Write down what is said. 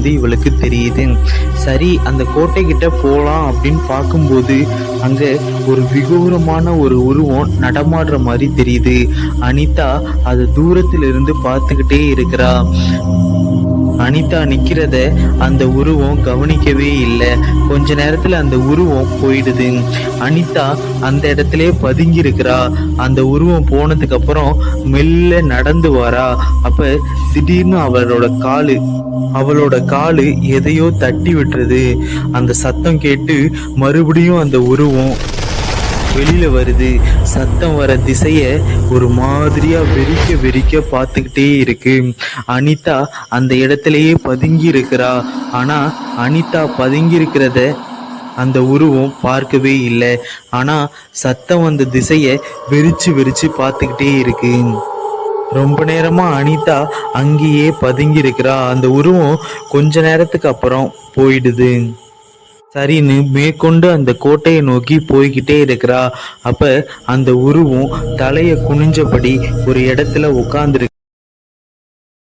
இவளுக்கு தெரியுது. சரி, அந்த கோட்டை கிட்ட போலாம் அப்படின்னு பார்க்கும்போது அங்க ஒரு விகூரமான ஒரு உருவம் நடமாடுற மாதிரி தெரியுது. அனிதா அதை தூரத்துல இருந்து பார்த்துக்கிட்டே இருக்கிறா. அனிதா நிக்கிறத அந்த உருவம் கவனிக்கவே இல்லை. கொஞ்ச நேரத்துல அந்த உருவம் போயிடுது. அனிதா அந்த இடத்திலே பதுங்கி இருக்கிறா. அந்த உருவம் போனதுக்கு அப்புறம் மெல்ல நடந்து வரா. அப்ப திடீர்னு அவளோட காலு எதையோ தட்டி விட்டுருது. அந்த சத்தம் கேட்டு மறுபடியும் அந்த உருவம் வெளியில வருது. சத்தம் வர திசைய ஒரு மாதிரியா வெறிக்க பார்த்துக்கிட்டே இருக்கு. அனிதா அந்த இடத்திலேயே பதுங்கி இருக்கிறா. ஆனா அனிதா பதுங்கி இருக்கிறத அந்த உருவம் பார்க்கவே இல்லை. ஆனா சத்தம் வந்த திசைய வெறிச்சு பார்த்துக்கிட்டே இருக்கு. ரொம்ப நேரமா அனிதா அங்கேயே பதுங்கி இருக்கிறா. அந்த உருவம் கொஞ்ச நேரத்துக்கு அப்புறம் போயிடுது. சரின்னு மேற்கொண்டு அந்த கோட்டையை நோக்கி போய்கிட்டே இருக்கிறா. அப்ப அந்த உருவம் தலையை குனிஞ்சபடி ஒரு இடத்துல உட்கார்ந்துருக்கு.